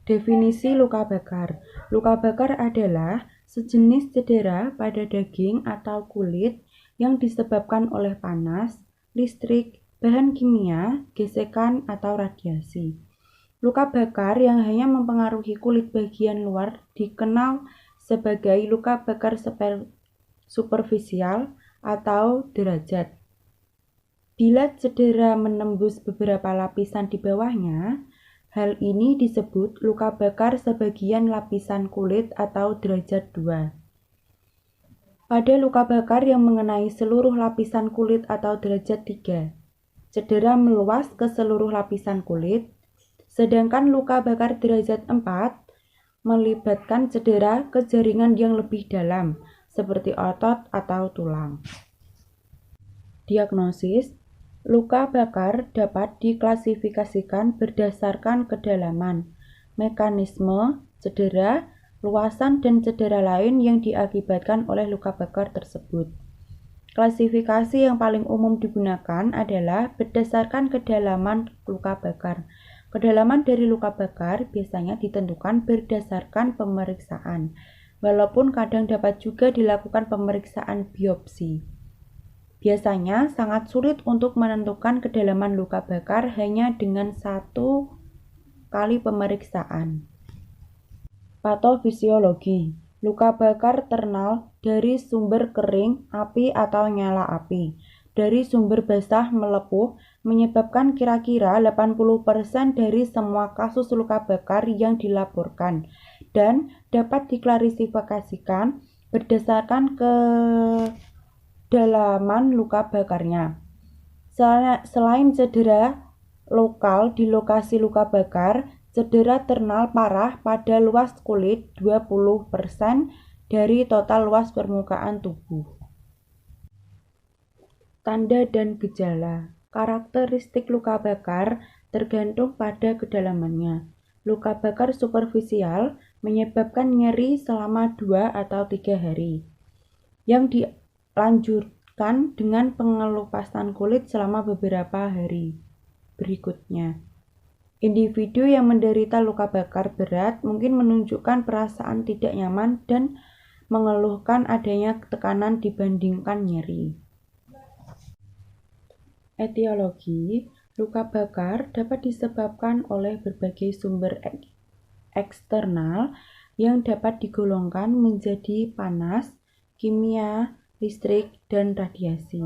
Definisi luka bakar. Luka bakar adalah sejenis cedera pada daging atau kulit yang disebabkan oleh panas, listrik, bahan kimia, gesekan, atau radiasi. Luka bakar yang hanya mempengaruhi kulit bagian luar dikenal sebagai luka bakar superficial atau derajat. Bila cedera menembus beberapa lapisan di bawahnya, hal ini disebut luka bakar sebagian lapisan kulit atau derajat 2. Pada luka bakar yang mengenai seluruh lapisan kulit atau derajat 3, cedera meluas ke seluruh lapisan kulit, sedangkan luka bakar derajat 4 melibatkan cedera ke jaringan yang lebih dalam, seperti otot atau tulang. Diagnosis. Luka bakar dapat diklasifikasikan berdasarkan kedalaman, mekanisme cedera, luasan dan cedera lain yang diakibatkan oleh luka bakar tersebut. Klasifikasi yang paling umum digunakan adalah berdasarkan kedalaman luka bakar. Kedalaman dari luka bakar biasanya ditentukan berdasarkan pemeriksaan, walaupun kadang dapat juga dilakukan pemeriksaan biopsi. Biasanya sangat sulit untuk menentukan kedalaman luka bakar hanya dengan 1 kali pemeriksaan. Patofisiologi. Luka bakar ternal dari sumber kering, api atau nyala api, dari sumber basah melepuh, menyebabkan kira-kira 80% dari semua kasus luka bakar yang dilaporkan dan dapat diklasifikasikan berdasarkan kedalaman luka bakarnya. Selain cedera lokal di lokasi luka bakar, cedera ternal parah pada luas kulit 20% dari total luas permukaan tubuh. Tanda dan gejala. Karakteristik luka bakar tergantung pada kedalamannya. Luka bakar superficial menyebabkan nyeri selama 2 atau 3 hari, yang dilanjutkan dengan pengelupasan kulit selama beberapa hari berikutnya. Individu yang menderita luka bakar berat mungkin menunjukkan perasaan tidak nyaman dan mengeluhkan adanya tekanan dibandingkan nyeri. Etiologi. Luka bakar dapat disebabkan oleh berbagai sumber eksternal yang dapat digolongkan menjadi panas, kimia, listrik, dan radiasi.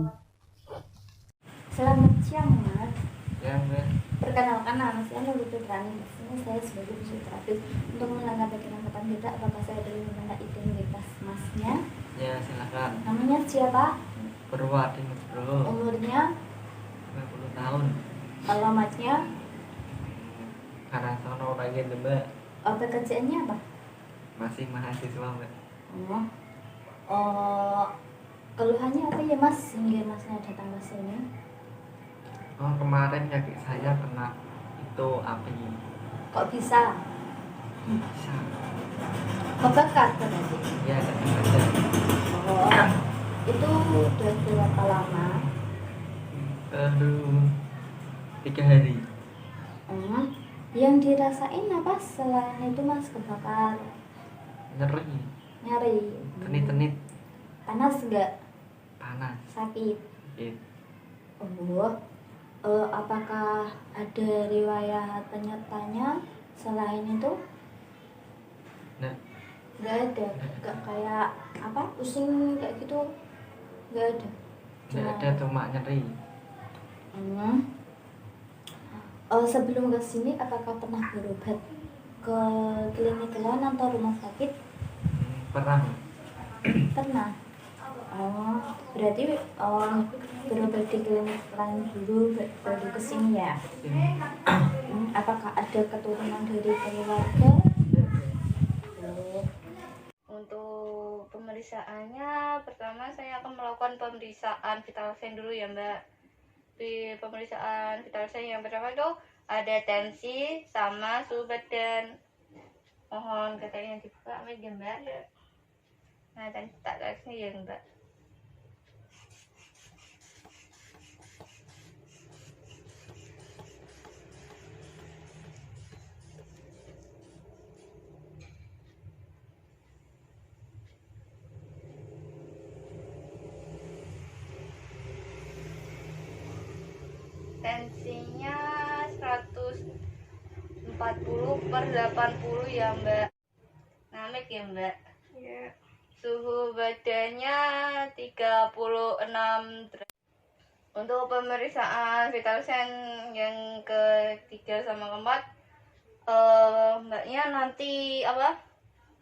Selamat siang, Mas. Ya, Mbak. Perkenalkan, nama saya Nurul Fitrani. Di sini saya sebagai fisioterapis untuk menanggapi kenapa tidak, apakah saya boleh meminta identitas Masnya? Ya, silakan. Namanya siapa? Purwadi Nugroho. Umurnya? 50 tahun. Alamatnya? Karangsono Ragen, Mbak. Pekerjaannya apa? Masih mahasiswa, Mbak. Keluhannya apa ya, Mas, hingga Masnya datang ke sini? Oh, kemarin kaki saya kena itu api. Kok bisa? Bisa. Kebakar berarti? Ya, kaki saja. Itu udah berapa lama? 3 hari. Yang dirasain apa selain itu, Mas? Kebakar? Nyeri? Tenit-tenit. Panas enggak? Panas. Sakit? Sakit. Apakah ada riwayat penyertanya selain itu? Nggak ada. Nggak kayak apa, pusing kayak gitu? Nggak ada. Nggak ada, cuma nyeri. Sebelum ke sini apakah pernah berobat ke klinik lain atau rumah sakit? Pernah. Pernah. Berarti berobat di klinik lain dulu baru ke sini ya? Apakah ada keturunan dari keluarga? Untuk pemeriksaannya, pertama saya akan melakukan pemeriksaan vital sign dulu ya, Mbak. Di pemeriksaan vital sign yang pertama itu ada tensi sama suhu badan. Mohon katanya dibuka meja, Mbak. Nah, tensi tak sini ya, Mbak. tensinya 140/80 ya Mbak. Namek ya Mbak. Iya. Suhu badannya 36 derajat. Untuk pemeriksaan vital sign yang ketiga sama keempat, Mbaknya nanti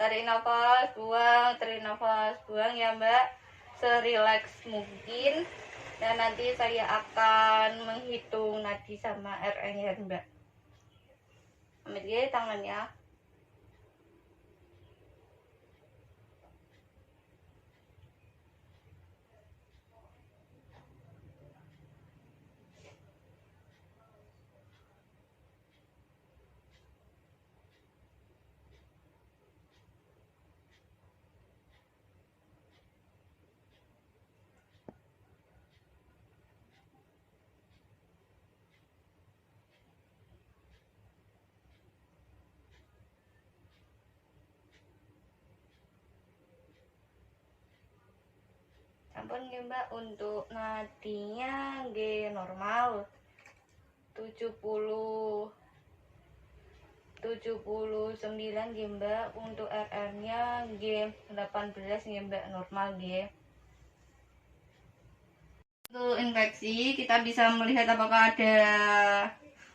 tarik nafas buang ya Mbak, serileks mungkin, dan nanti saya akan menghitung nadi sama RN-nya Mbak. Ambil ya tangannya. Sampun nggih Mbak, untuk nadinya nggih normal 79 nggih Mbak. Untuk RR-nya nggih 18 nggih Mbak, normal nggih. Untuk infeksi kita bisa melihat apakah ada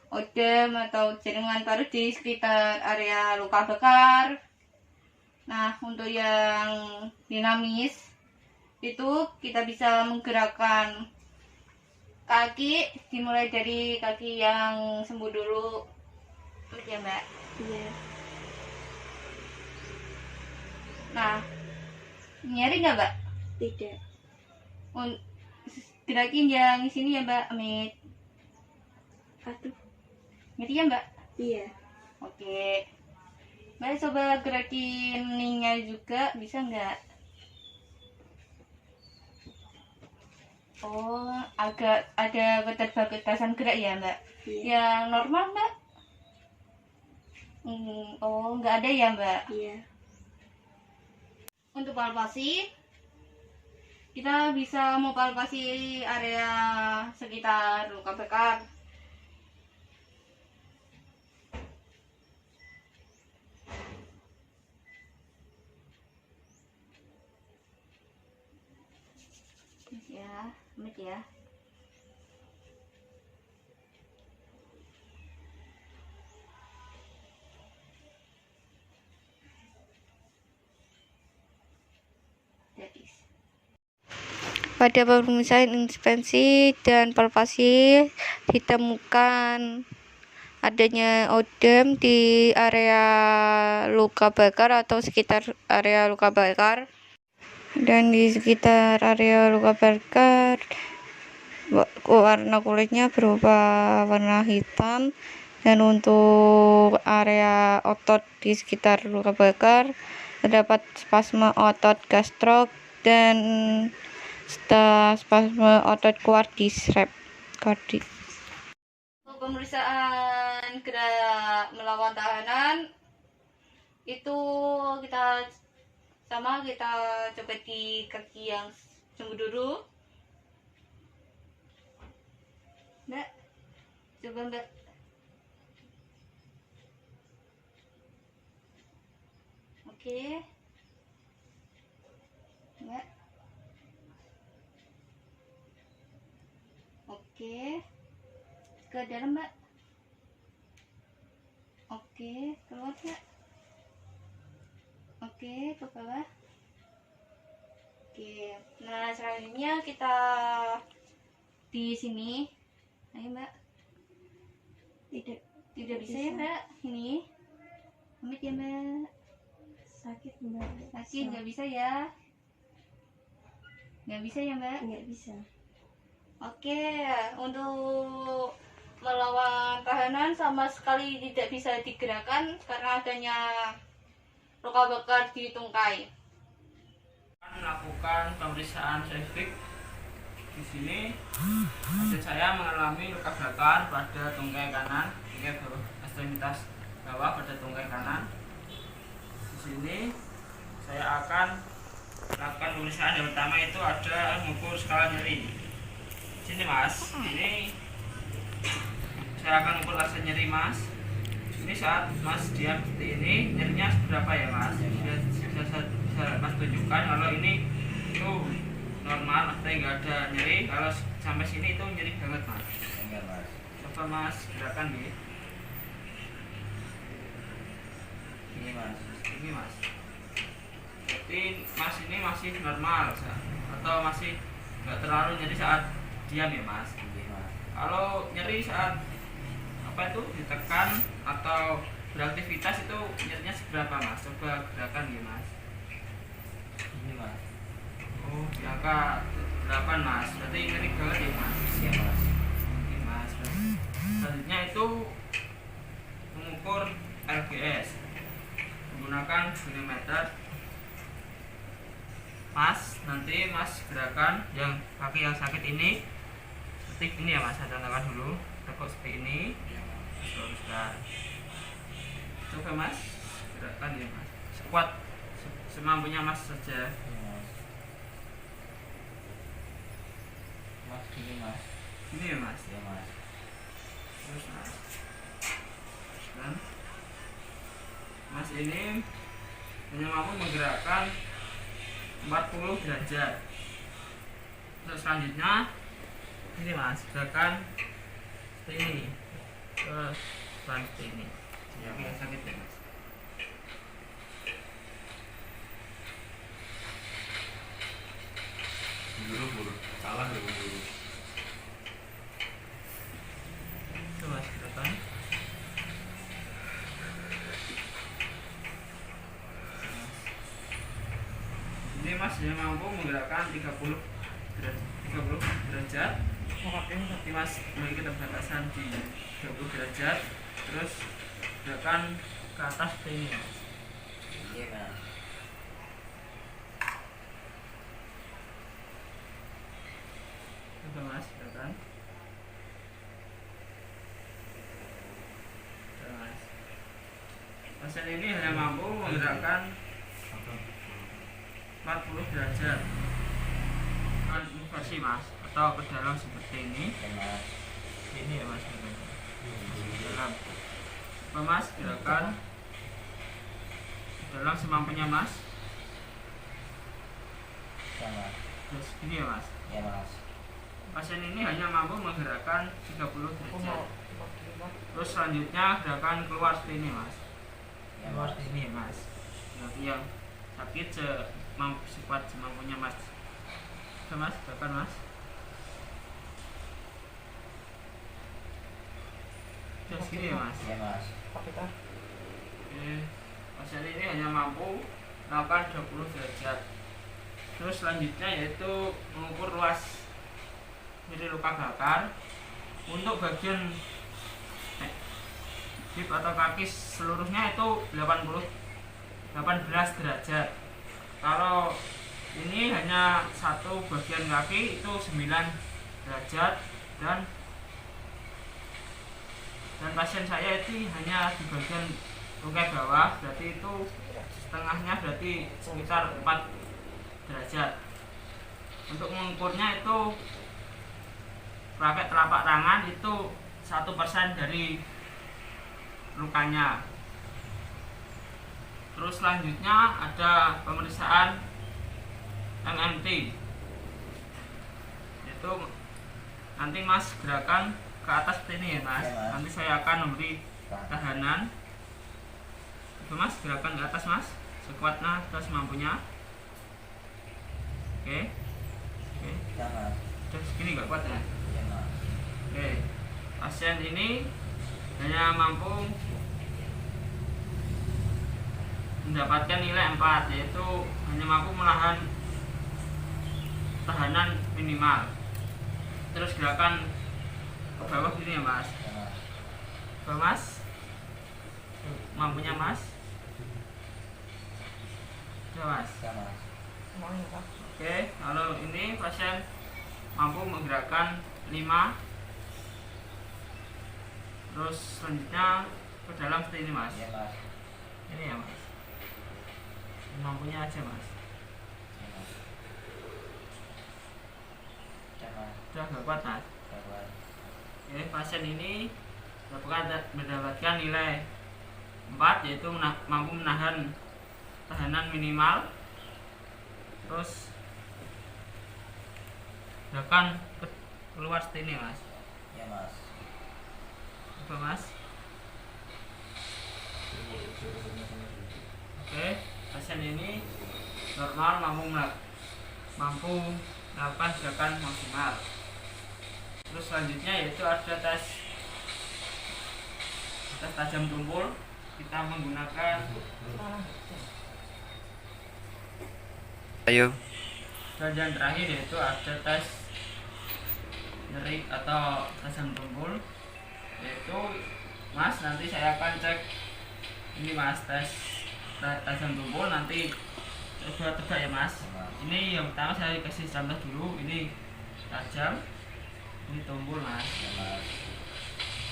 odem atau jaringan parut di sekitar area luka bakar. Nah, untuk yang dinamis itu kita bisa menggerakkan kaki, dimulai dari kaki yang sembuh dulu. Ya Mbak. Iya. Nah, nyeri nggak Mbak? Tidak. Gerakin yang sini ya Mbak, Amit. Aduh. Nyeri ya Mbak? Iya. Oke. Mbak coba gerakin ininya juga, bisa nggak? Oh, agak ada keterbatasan gerak ya Mbak? Iya. Yang normal Mbak? Oh, nggak ada ya Mbak? Iya. Untuk palpasi, kita bisa mempalpasi area sekitar luka bakar. Ya, Amit ya. Pada pemeriksaan inspeksi dan palpasi ditemukan adanya odem di area luka bakar atau sekitar area luka bakar. Dan di sekitar area luka bakar warna kulitnya berupa warna hitam, dan untuk area otot di sekitar luka bakar terdapat spasme otot gastrok dan spasme otot quadriceps. Untuk pemeriksaan gerak melawan tahanan itu kita coba di kaki yang sembuh dulu. Mbak, coba Mbak. Oke. Mbak. Oke. Ke dalam Mbak. Oke, keluar Mbak. Oke, ke bawah. Oke, nah selanjutnya kita di sini. Ayo Mbak. Tidak bisa ya Mbak. Ini Amit ya Mbak. Sakit Mbak. Sakit nggak bisa ya. Nggak bisa ya Mbak. Nggak bisa. Oke, untuk melawan tahanan sama sekali tidak bisa digerakkan karena adanya luka bakar di tungkai. Melakukan pemeriksaan spesifik. Di sini pasien saya mengalami luka bakar pada tungkai kanan, tungkai bawah, ekstremitas bawah pada tungkai kanan. Di sini saya akan melakukan pemeriksaan. Yang pertama itu ada mengukur skala nyeri. Sini Mas, ini saya akan ukur rasa nyeri mas. Ini saat mas diam seperti ini, nyerinya seberapa ya mas? Bisa mas tunjukkan. Kalau ini itu normal, maksudnya nggak ada nyeri. Kalau sampai sini itu nyeri banget mas. Coba mas gerakan nih. Ini mas. Jadi mas ini masih normal atau masih nggak terlalu nyeri saat diam ya mas. Kalau nyeri saat apa itu ditekan atau beraktivitas itu nyerinya seberapa mas? Coba gerakan ya mas. Ini mas. Oh di angka 8 mas. Berarti nyeri banget ya mas. Iya mas. Oke mas. Selanjutnya itu mengukur LGS menggunakan gunmeter. Mas nanti mas gerakan yang kaki yang sakit ini seperti ini ya mas. Saya contohkan dulu. Tekuk seperti ini. Luruskan. Coba mas gerakan ya mas. Sekuat semampunya mas saja. Mas gini mas. Ini ya mas. Iya mas. Terus mas. Dan mas ini hanya mampu menggerakkan 40 derajat. Terus selanjutnya ini mas, gerakan seperti ini. Terus seperti ini. Yang sakit ya mas. Buru salah ya buru. Itu mas gerakan. Ini mas yang mampu menggerakkan 30 derajat. Tapi mas memiliki keterbatasan di 20 derajat. Terus gerakan ke atas seperti ini mas. Iya mas. Coba mas gerakan. Coba mas. Pasien ini hanya mampu menggerakkan 40 derajat. Kan inversi mas, atau ke dalam seperti ini. Iya mas. Ini ya mas, ke dalam. Coba mas gerakan ke dalam semampunya mas. Iya mas. Terus gini ya mas. Iya mas. Pasien ini hanya mampu menggerakkan 30 derajat. Terus selanjutnya gerakan keluar seperti ini mas. Iya Keluar mas. seperti ini mas. Nanti yang sakit sekuat semampunya mas. Oke mas, gerakan mas. Terus gini ya mas. Iya mas. Oke. Pasien ini hanya mampu melakukan 20 derajat. Terus selanjutnya yaitu mengukur luas nyeri luka bakar untuk bagian hip atau kaki seluruhnya itu 18 derajat. Kalau ini hanya satu bagian kaki itu 9 derajat dan pasien saya itu hanya di bagian tungkai bawah, berarti itu setengahnya berarti sekitar 4 derajat. Untuk mengukurnya itu pakai telapak tangan itu 1% dari lukanya. Terus selanjutnya ada pemeriksaan MMT. Itu nanti mas gerakan ke atas seperti ini ya mas. Ya, mas. Nanti saya akan memberi tahanan. Itu mas gerakan ke atas mas, sekuatnya terus mampunya. Oke. Iya mas. Terus segini nggak kuat ya. Iya mas. Oke. Pasien ini hanya mampu mendapatkan nilai 4, yaitu hanya mampu menahan tahanan minimal. Terus gerakan ke bawah gini ya mas. Iya mas. Bawah mas, mampunya mas. Ya mas. Iya mas. Oke, kalau ini pasien mampu menggerakkan 5. Terus selanjutnya ke dalam seperti ini mas. Iya mas. Ini ya mas. Mampunya aja mas. Iya mas. Iya mas. Udah gak kuat mas. Kawan. Oke. Oke, pasien ini mendapatkan nilai 4, yaitu mampu menahan tahanan minimal. Terus gerakan keluar seperti ini, Mas. Ya, Mas. Coba, Mas. Oke, pasien ini normal, mampu melakukan gerakan maksimal. Terus selanjutnya yaitu ada tes tajam tumpul. Kita menggunakan dan terakhir yaitu ada tes nyeri atau tajam tumpul, yaitu Mas nanti saya akan cek ini, Mas, tes tajam tumpul. Nanti coba tebak ya, Mas. Ini yang pertama saya kasih contoh dulu. Ini tajam, ini tumpul, Mas. Ya, Mas.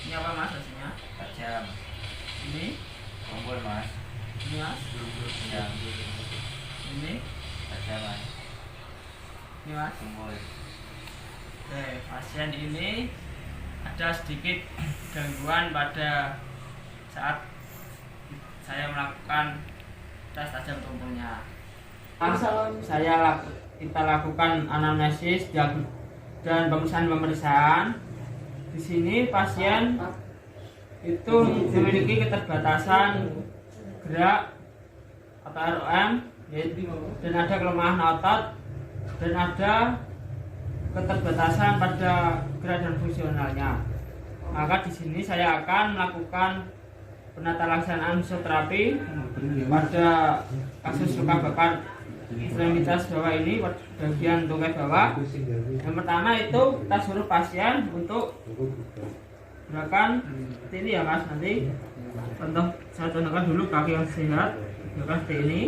Ini apa, Mas, hasilnya? Tajam. Ini Tumpul, Mas. ini, Mas. Tajam. Ini Tajam, Mas. ini, Mas. Tumpul. Oke, pasien ini ada sedikit gangguan pada saat saya melakukan tes tajam tumpulnya. Kita lakukan anamnesis dan pemeriksaan. Di sini pasien itu memiliki keterbatasan gerak atau ROM, dan ada kelemahan otot, dan ada keterbatasan pada gerak dan fungsionalnya. Maka di sini saya akan melakukan penata laksanaan fisioterapi pada kasus luka bakar ekstremitas bawah ini, bagian tungkai bawah. Yang pertama itu kita suruh pasien untuk gerakan seperti ini ya, Mas. Nanti saya contohkan dulu kaki yang sehat, gerakan seperti ini.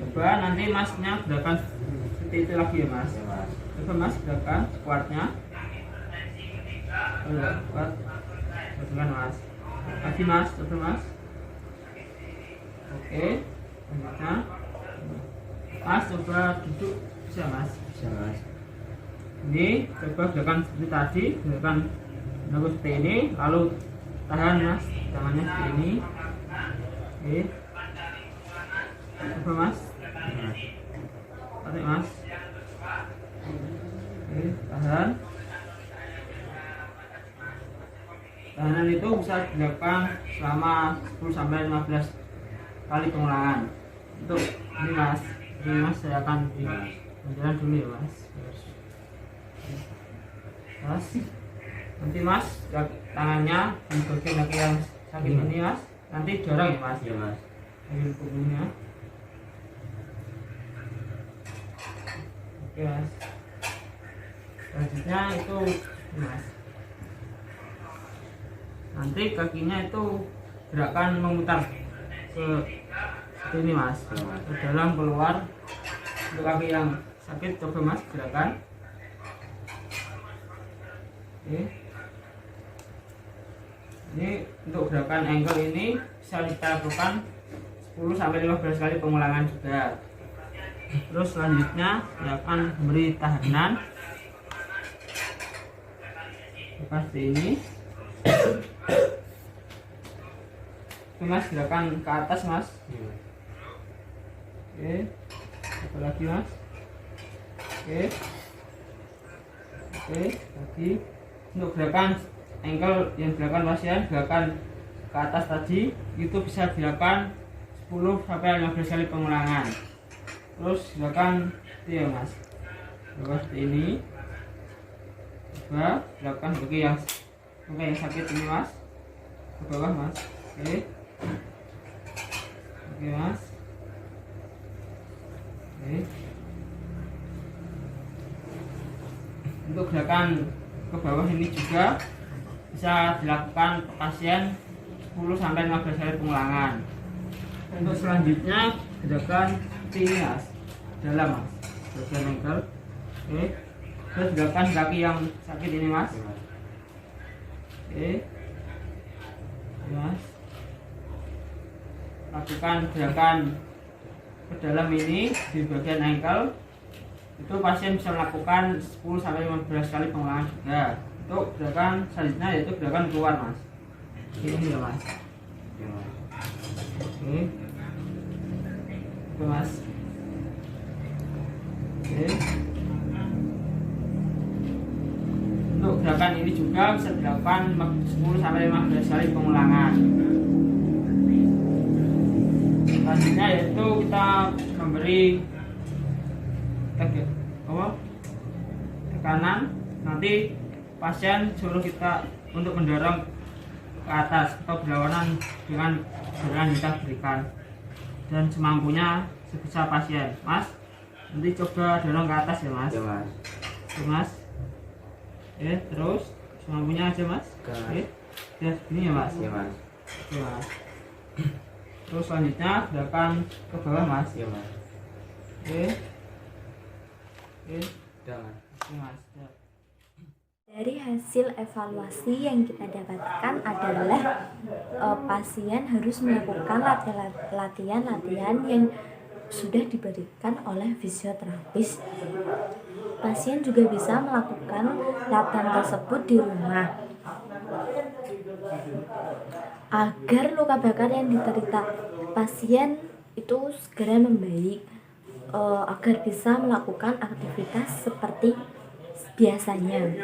Coba nanti Masnya gerakan seperti itu lagi ya, Mas. Coba, Mas, gerakan kuatnya. Kuat. Gerakan, Mas. Lagi, Mas. Coba, Mas. Oke. Selanjutnya Mas coba duduk, bisa, Mas? Bisa, Mas. Ini coba gerakan seperti tadi, gerakan menurut seperti ini, lalu tahan, Mas, tangannya seperti ini. Oke. Coba, Mas. Tarik, Mas. Oke, tahan. Tahanan itu bisa dilakukan selama 10-15 kali pengulangan. Untuk ini, Mas. Ini, Mas, saya akan jalan dulu ya, Mas. Mas, nanti Mas tangannya di bagian kaki yang sakit ini, Mas. Nanti dorong ya, Mas. Iya, Mas. Ambil punggungnya. Oke, Mas. Selanjutnya itu ini, Mas. Nanti kakinya itu gerakan memutar ke ini, Mas, ke dalam keluar. Untuk kaki yang sakit coba, Mas, gerakan. Oke. Ini untuk gerakan ankle ini bisa kita lakukan 10-15 kali pengulangan juga. Terus selanjutnya saya akan beri tahanan seperti ini. Oke, Mas, gerakan ke atas, Mas. Oke, apa lagi, Mas? Oke, lagi. Untuk gerakan ankle yang gerakan pasien, gerakan ke atas tadi itu bisa dilakukan 10-15 kali pengulangan. Terus gerakan itu ya, Mas, coba seperti ini. Coba dilakukan bagi yang sakit ini, Mas, ke bawah, Mas. Oke, Mas. Oke. Untuk gerakan ke bawah ini juga bisa dilakukan pasien 10-15 kali pengulangan. Untuk selanjutnya gerakan ini, Mas, dalam, Mas, bagian ankle. Oke. Terus gerakan kaki yang sakit ini, Mas. Oke, Mas. Lakukan gerakan ke dalam ini di bagian ankle. Itu pasien bisa melakukan 10-15 kali pengulangan juga. Untuk gerakan selanjutnya yaitu gerakan keluar mas. Ini ya mas. Oke mas. Oke. Oke mas. Oke. Untuk gerakan ini juga bisa dilakukan 10 sampai 15 kali pengulangan. Selanjutnya yaitu kita memberi tekanan. Nanti pasien suruh kita untuk mendorong ke atas atau berlawanan dengan gerakan yang kita berikan dan semampunya sebesar pasien. Mas, nanti coba dorong ke atas ya mas. Ya mas. Oke mas. Terus semampunya aja mas. Oke. Ya segini ya mas. Ya mas. Oke mas. Terus selanjutnya gerakan ke bawah mas. Ya mas. Oke. Udah mas. Oke mas. Ya. Dari hasil evaluasi yang kita dapatkan adalah pasien harus melakukan latihan-latihan yang sudah diberikan oleh fisioterapis. Pasien juga bisa melakukan latihan tersebut di rumah agar luka bakar yang diderita pasien itu segera membaik, agar bisa melakukan aktivitas seperti biasanya.